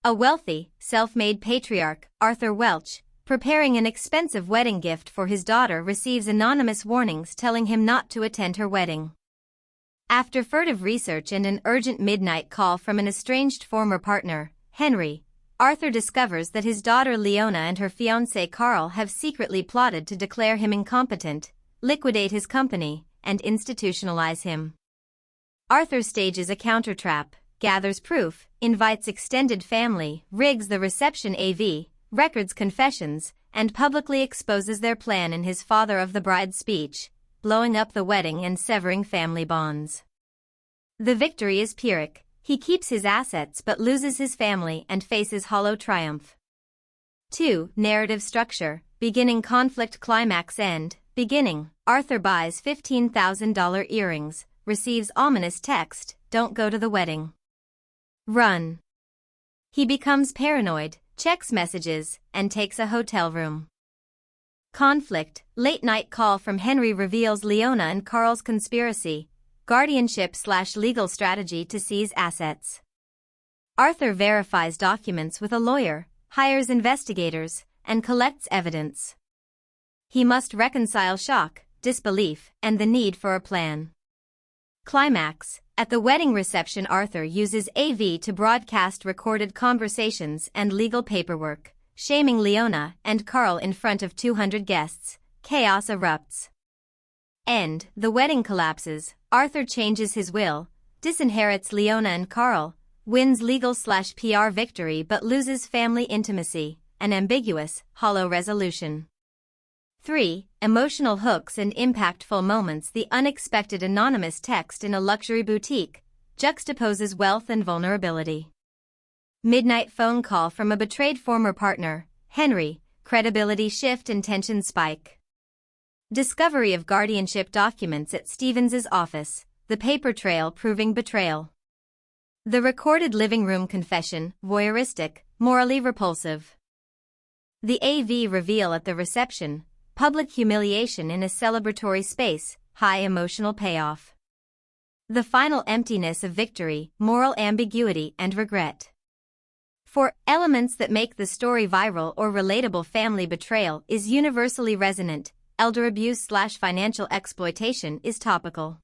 A wealthy, self-made patriarch, Arthur Welch, preparing an expensive wedding gift for his daughter, receives anonymous warnings telling him not to attend her wedding. After furtive research and an urgent midnight call from an estranged former partner, Henry, Arthur discovers that his daughter Leona and her fiancé Carl have secretly plotted to declare him incompetent, liquidate his company, and institutionalize him. Arthur stages a countertrap, gathers proof, invites extended family, rigs the reception AV, records confessions, and publicly exposes their plan in his father of the bride's speech, blowing up the wedding and severing family bonds. The victory is Pyrrhic. He keeps his assets but loses his family and faces hollow triumph. 2. Narrative structure, beginning conflict climax end, beginning, Arthur buys $15,000 earrings, receives ominous text, don't go to the wedding. Run. He becomes paranoid, checks messages, and takes a hotel room. Conflict, late-night call from Henry reveals Leona and Carl's conspiracy, guardianship/legal strategy to seize assets. Arthur verifies documents with a lawyer, hires investigators, and collects evidence. He must reconcile shock, disbelief, and the need for a plan. Climax, at the wedding reception Arthur uses AV to broadcast recorded conversations and legal paperwork, shaming Leona and Carl in front of 200 guests. Chaos erupts. End, the wedding collapses. Arthur changes his will, disinherits Leona and Carl, wins legal/PR victory but loses family intimacy, an ambiguous, hollow resolution. 3. Emotional hooks and impactful moments. The unexpected anonymous text in a luxury boutique juxtaposes wealth and vulnerability. Midnight phone call from a betrayed former partner, Henry, credibility shift and tension spike. Discovery of guardianship documents at Stevens's office, the paper trail proving betrayal. The recorded living room confession, voyeuristic, morally repulsive. The AV reveal at the reception, public humiliation in a celebratory space, high emotional payoff. The final emptiness of victory, moral ambiguity and regret. 4. Elements that make the story viral or relatable. Family betrayal is universally resonant, elder abuse/financial exploitation is topical.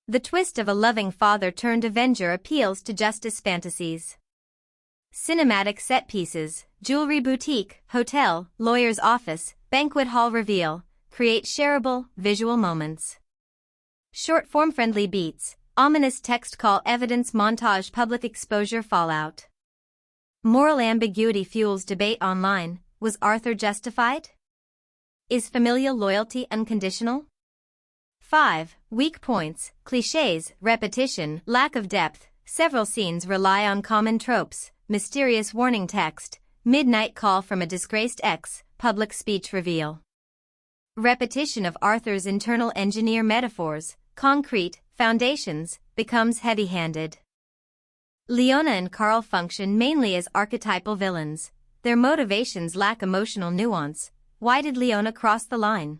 The twist of a loving father-turned-avenger appeals to justice fantasies. Cinematic set pieces, jewelry boutique, hotel, lawyer's office, banquet hall reveal, create shareable, visual moments. Short-form friendly beats, ominous text call evidence montage public exposure fallout. Moral ambiguity fuels debate online. Was Arthur justified? Is familial loyalty unconditional? 5. Weak points, clichés, repetition, lack of depth. Several scenes rely on common tropes, mysterious warning text, midnight call from a disgraced ex, public speech reveal. Repetition of Arthur's internal engineer metaphors, concrete, foundations, becomes heavy-handed. Leona and Carl function mainly as archetypal villains. Their motivations lack emotional nuance. Why did Leona cross the line?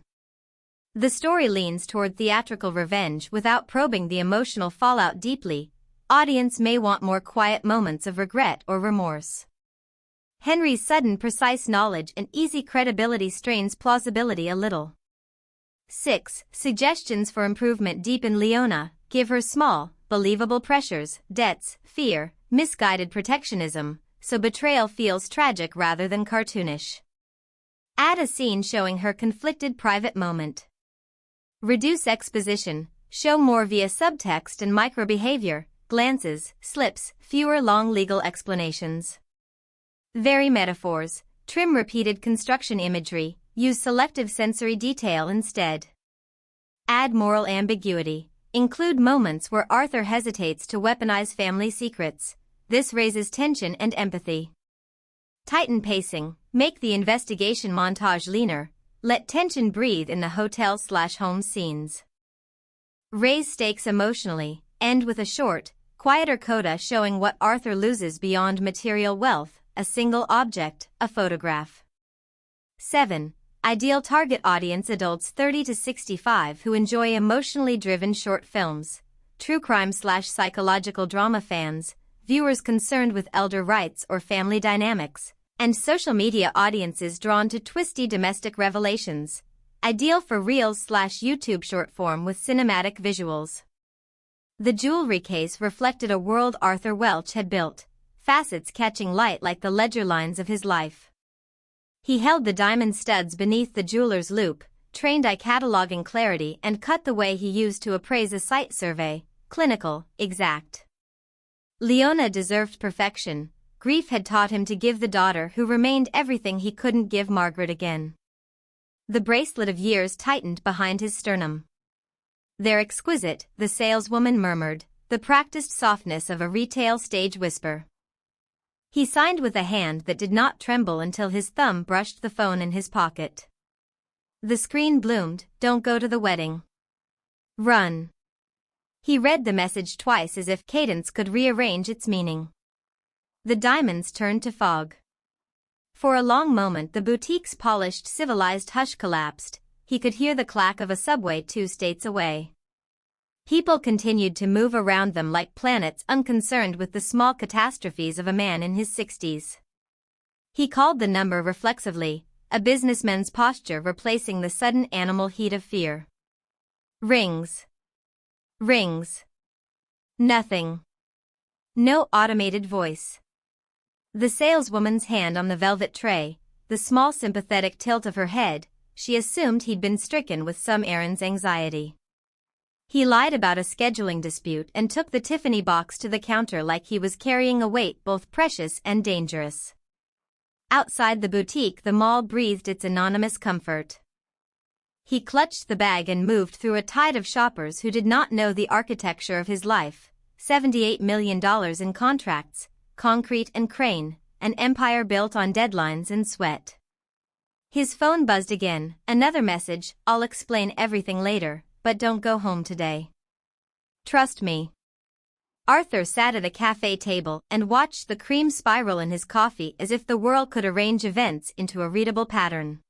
The story leans toward theatrical revenge without probing the emotional fallout deeply. Audience may want more quiet moments of regret or remorse. Henry's sudden precise knowledge and easy credibility strains plausibility a little. 6. Suggestions for improvement. Deepen Leona, give her small, believable pressures, debts, fear, misguided protectionism, so betrayal feels tragic rather than cartoonish. Add a scene showing her conflicted private moment. Reduce exposition, show more via subtext and microbehavior, glances, slips, fewer long legal explanations. Vary metaphors, trim repeated construction imagery, use selective sensory detail instead. Add moral ambiguity, include moments where Arthur hesitates to weaponize family secrets. This raises tension and empathy. Tighten pacing, make the investigation montage leaner, let tension breathe in the hotel/home scenes. Raise stakes emotionally, end with a short, quieter coda showing what Arthur loses beyond material wealth, a single object, a photograph. 7. Ideal target audience. Adults 30 to 65 who enjoy emotionally driven short films, true crime/psychological drama fans, viewers concerned with elder rights or family dynamics, and social media audiences drawn to twisty domestic revelations, ideal for Reels/YouTube short form with cinematic visuals. The jewelry case reflected a world Arthur Welch had built, facets catching light like the ledger lines of his life. He held the diamond studs beneath the jeweler's loupe, trained eye cataloging clarity and cut the way he used to appraise a site survey, clinical, exact. Leona deserved perfection. Grief had taught him to give the daughter who remained everything he couldn't give Margaret again. The bracelet of years tightened behind his sternum. "They're exquisite," the saleswoman murmured, the practiced softness of a retail stage whisper. He signed with a hand that did not tremble until his thumb brushed the phone in his pocket. The screen bloomed, "Don't go to the wedding. Run." He read the message twice as if cadence could rearrange its meaning. The diamonds turned to fog. For a long moment the boutique's polished civilized hush collapsed. He could hear the clack of a subway 2 states away. People continued to move around them like planets unconcerned with the small catastrophes of a man in his 60s. He called the number reflexively, a businessman's posture replacing the sudden animal heat of fear. Rings. Rings. Nothing. No automated voice. The saleswoman's hand on the velvet tray, the small sympathetic tilt of her head, she assumed he'd been stricken with some errand's anxiety. He lied about a scheduling dispute and took the Tiffany box to the counter like he was carrying a weight both precious and dangerous. Outside the boutique the mall breathed its anonymous comfort. He clutched the bag and moved through a tide of shoppers who did not know the architecture of his life. $78 million in contracts, concrete and crane, an empire built on deadlines and sweat. His phone buzzed again, another message, "I'll explain everything later, but don't go home today. Trust me." Arthur sat at a cafe table and watched the cream spiral in his coffee as if the world could arrange events into a readable pattern.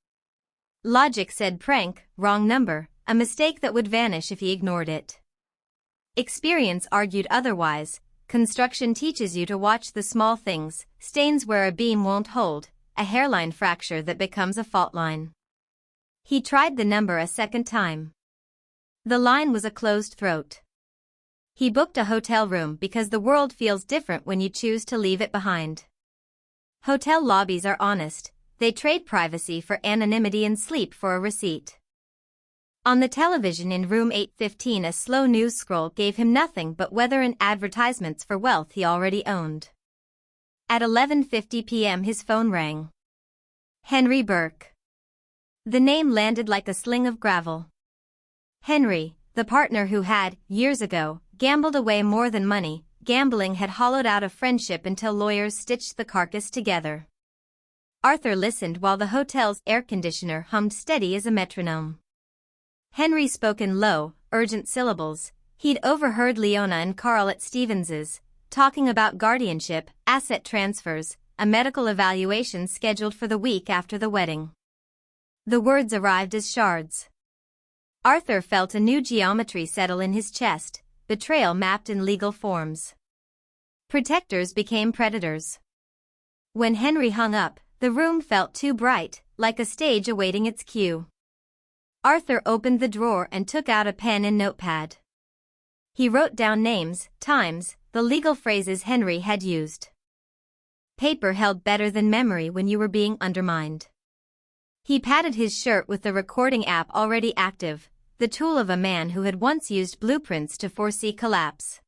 Logic said prank, wrong number, a mistake that would vanish if he ignored it. Experience argued otherwise. Construction teaches you to watch the small things, stains where a beam won't hold, a hairline fracture that becomes a fault line. He tried the number a second time. The line was a closed throat. He booked a hotel room because the world feels different when you choose to leave it behind. Hotel lobbies are honest, they trade privacy for anonymity and sleep for a receipt. On the television in room 815 a slow news scroll gave him nothing but weather and advertisements for wealth he already owned. At 11:50 p.m. his phone rang. Henry Burke. The name landed like a sling of gravel. Henry, the partner who had, years ago, gambled away more than money. Gambling had hollowed out a friendship until lawyers stitched the carcass together. Arthur listened while the hotel's air conditioner hummed steady as a metronome. Henry spoke in low, urgent syllables. He'd overheard Leona and Carl at Stevens's, talking about guardianship, asset transfers, a medical evaluation scheduled for the week after the wedding. The words arrived as shards. Arthur felt a new geometry settle in his chest, betrayal mapped in legal forms. Protectors became predators. When Henry hung up, the room felt too bright, like a stage awaiting its cue. Arthur opened the drawer and took out a pen and notepad. He wrote down names, times, the legal phrases Henry had used. Paper held better than memory when you were being undermined. He patted his shirt with the recording app already active, the tool of a man who had once used blueprints to foresee collapse.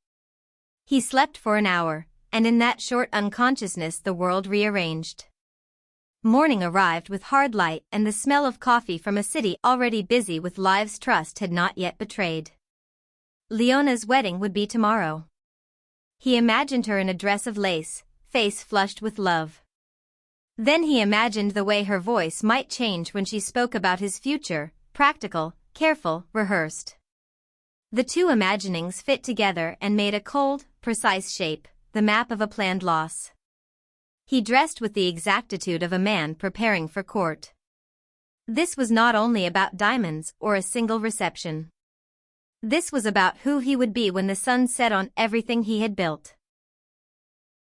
He slept for an hour, and in that short unconsciousness the world rearranged. Morning arrived with hard light and the smell of coffee from a city already busy with lives trust had not yet betrayed. Leona's wedding would be tomorrow. He imagined her in a dress of lace, face flushed with love. Then he imagined the way her voice might change when she spoke about his future, practical, careful, rehearsed. The two imaginings fit together and made a cold, precise shape, the map of a planned loss. He dressed with the exactitude of a man preparing for court. This was not only about diamonds or a single reception. This was about who he would be when the sun set on everything he had built.